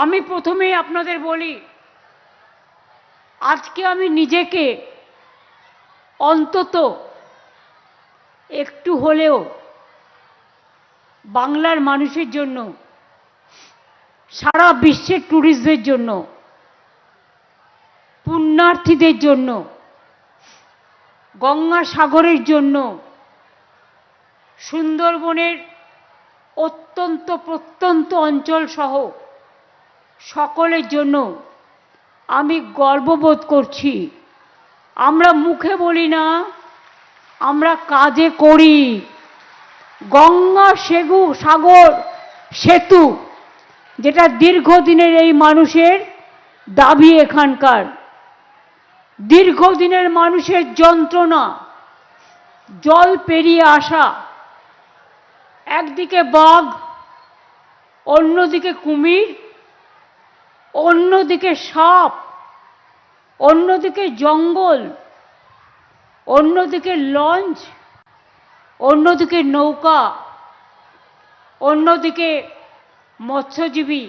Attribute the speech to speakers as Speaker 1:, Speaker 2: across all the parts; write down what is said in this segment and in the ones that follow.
Speaker 1: আমি প্রথমেই আপনাদের বলি, আজকে আমি নিজেকে অন্তত একটু হলেও বাংলার মানুষের জন্য, সারা বিশ্বের ট্যুরিস্টদের জন্য, পুণ্যার্থীদের জন্য, গঙ্গাসাগরের জন্য, সুন্দরবনের অত্যন্ত প্রত্যন্ত অঞ্চল সহ সকলের জন্য আমি গর্ববোধ করছি। আমরা মুখে বলি না, আমরা কাজে করি। গঙ্গা সাগর সেতু, যেটা দীর্ঘদিনের এই মানুষের দাবি, এখানকার দীর্ঘদিনের মানুষের যন্ত্রণা, জল পেরিয়ে আসা, একদিকে বাঘ, অন্যদিকে কুমির, অন্যদিকে সাপ, অন্যদিকে জঙ্গল, অন্যদিকে লঞ্চ, অন্যদিকে নৌকা, অন্যদিকে মৎস্যজীবী,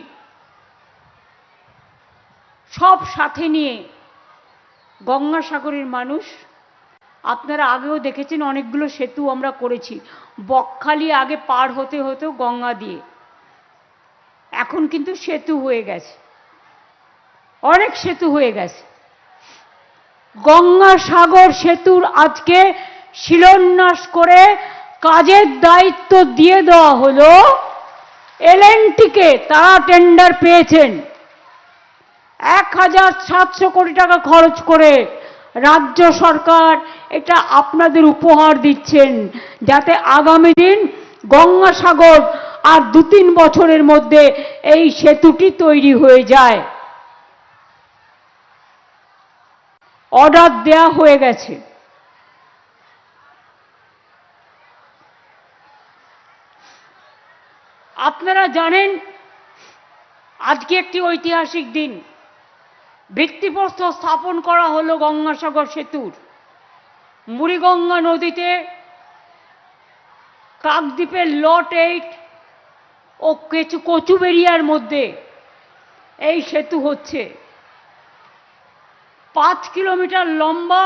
Speaker 1: সব সাথে নিয়ে গঙ্গাসাগরের মানুষ। আপনারা আগেও দেখেছেন অনেকগুলো সেতু আমরা করেছি। বকখালি আগে পার হতে হতো গঙ্গা দিয়ে, এখন কিন্তু সেতু হয়ে গেছে, অনেক সেতু হয়ে গেছে। গঙ্গাসাগর সেতুর আজকে শিলান্যাস করে কাজের দায়িত্ব দিয়ে দেওয়া হলো এলএনটিকে। তারা টেন্ডার পেয়েছেন 1700 কোটি টাকা খরচ করে। রাজ্য সরকার এটা আপনাদের উপহার দিচ্ছেন, যাতে আগামী দিন গঙ্গাসাগর আর 2-3 বছরের মধ্যে এই সেতুটি তৈরি হয়ে যায়। অর্ডার দেয়া হয়ে গেছে। আপনারা জানেন আজকে একটি ঐতিহাসিক দিন। ভিত্তিপ্রস্তর স্থাপন করা হলো গঙ্গাসাগর সেতুর। মুড়িগঙ্গা নদীতে কাকদ্বীপের লট 8 ও কচুবেড়িয়ার মধ্যে এই সেতু হচ্ছে। 5 কিলোমিটার লম্বা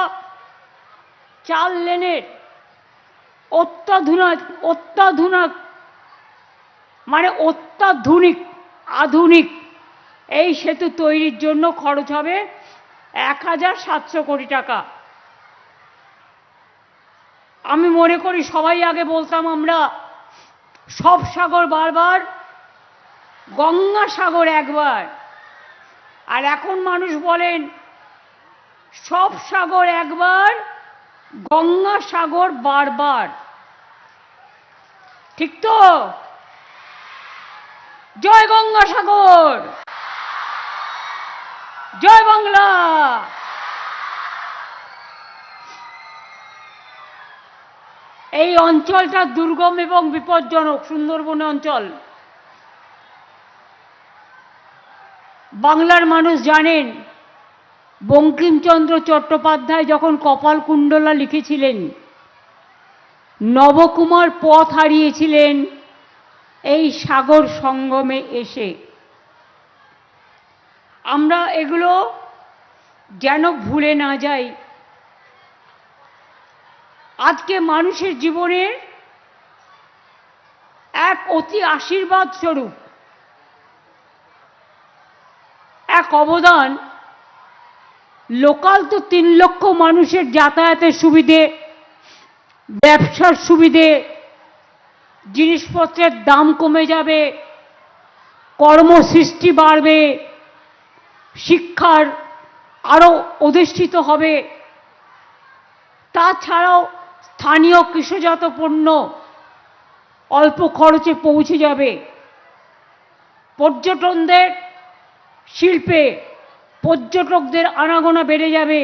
Speaker 1: 4 লেনের অত্যাধুনিক আধুনিক এই সেতু তৈরির জন্য খরচ হবে 1700 কোটি টাকা। আমি মনে করি সবাই আগে বলতাম আমরা সব সাগর বারবার, গঙ্গাসাগর একবার, আর এখন মানুষ বলেন সব সাগর একবার, গঙ্গাসাগর বারবার। ঠিক তো? জয় গঙ্গাসাগর, জয় বাংলা। এই অঞ্চলটা দুর্গম এবং বিপজ্জনক, সুন্দরবন অঞ্চল। বাংলার মানুষ জানেন বঙ্কিমচন্দ্র চট্টোপাধ্যায় যখন কপালকুণ্ডলা লিখেছিলেন, নবকুমার পথ হারিয়েছিলেন এই সাগর সঙ্গমে এসে। আমরা এগুলো যেন ভুলে না যাই। আজকে মানুষের জীবনে এক অতি আশীর্বাদ স্বরূপ এক অবদান। লোকাল তো 3 লক্ষ মানুষের যাতায়াতের সুবিধে, ব্যবসার সুবিধে, জিনিসপত্রের দাম কমে যাবে, কর্মসৃষ্টি বাড়বে, শিক্ষার আরও অধিষ্ঠিত হবে। তাছাড়াও স্থানীয় কৃষিজাত পণ্য অল্প খরচে পৌঁছে যাবে। পর্যটনদের শিল্পে পর্যটকদের আনাগোনা বেড়ে যাবে।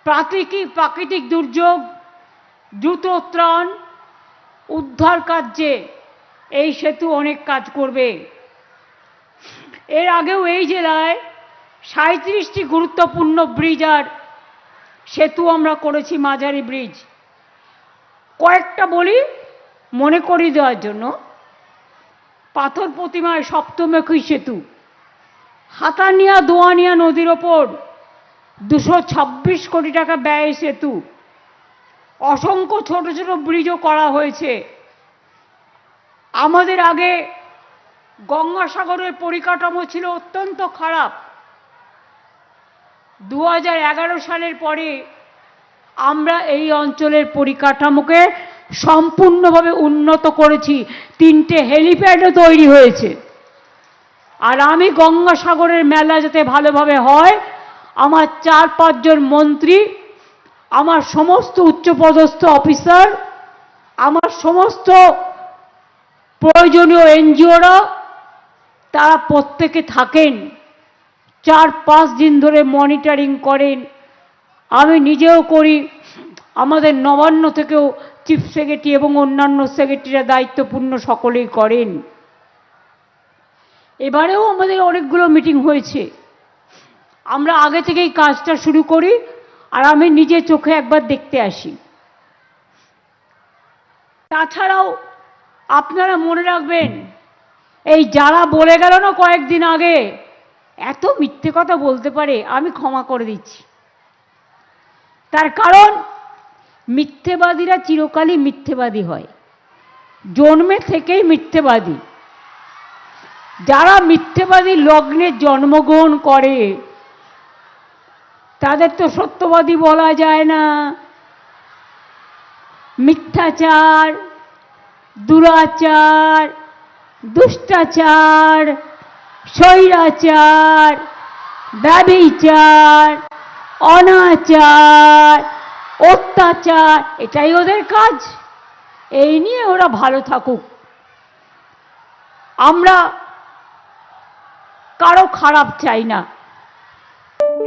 Speaker 1: প্রাকৃতিক দুর্যোগ, দ্রুত ত্রাণ উদ্ধার কার্যে এই সেতু অনেক কাজ করবে। এর আগেও এই জেলায় 37টি গুরুত্বপূর্ণ ব্রিজ আর সেতু আমরা করেছি, মাঝারি ব্রিজ। কয়েকটা বলি মনে করিয়ে দেওয়ার জন্য। পাথর প্রতিমায় সপ্তমুখী সেতু, ছাতানিয়া দোয়ানিয়া নদীর ওপর 226 কোটি টাকা ব্যয় সেতু, অসংখ্য ছোট ছোট ব্রিজও করা হয়েছে। আমাদের আগে গঙ্গাসাগরের পরিকাঠামো ছিল অত্যন্ত খারাপ। 2011 সালের পরে আমরা এই অঞ্চলের পরিকাঠামোকে সম্পূর্ণভাবে উন্নত করেছি। 3টে হেলিপ্যাডও তৈরি হয়েছে। আর আমি গঙ্গাসাগরের মেলা যাতে ভালোভাবে হয়, আমার 4-5 জন মন্ত্রী, আমার সমস্ত উচ্চপদস্থ অফিসার, আমার সমস্ত প্রয়োজনীয় এনজিওরা, তারা প্রত্যেকে থাকেন, 4-5 দিন ধরে মনিটরিং করেন। আমি নিজেও করি, আমাদের নবান্ন থেকেও চিফ সেক্রেটারি এবং অন্যান্য সেক্রেটারিরা দায়িত্বপূর্ণ সকলেই করেন। এবারেও আমাদের অনেকগুলো মিটিং হয়েছে। আমরা আগে থেকেই কাজটা শুরু করি, আর আমি নিজে চোখে একবার দেখতে আসি। তাছাড়াও আপনারা মনে রাখবেন, এই যারা বলে গেল না কয়েকদিন আগে, এত মিথ্যে কথা বলতে পারে, আমি ক্ষমা করে দিচ্ছি। তার কারণ মিথ্যেবাদীরা চিরকালই মিথ্যেবাদী হয়, জন্মে থেকেই মিথ্যেবাদী। যারা মিথ্যেবাদী লগ্নে জন্মগ্রহণ করে তাদের তো সত্যবাদী বলা যায় না। মিথ্যাচার, দুরাচার, দুষ্টাচার, স্বৈরাচার, ব্যভিচার, অনাচার, অত্যাচার, এটাই ওদের কাজ। এই নিয়ে ওরা ভালো থাকুক। আমরা কারো খারাপ চাই না।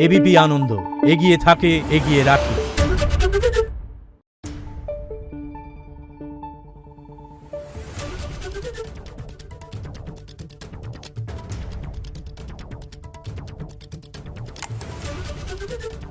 Speaker 2: এবিপি আনন্দ, এগিয়ে থাকে, এগিয়ে রাখে।
Speaker 3: Thank you.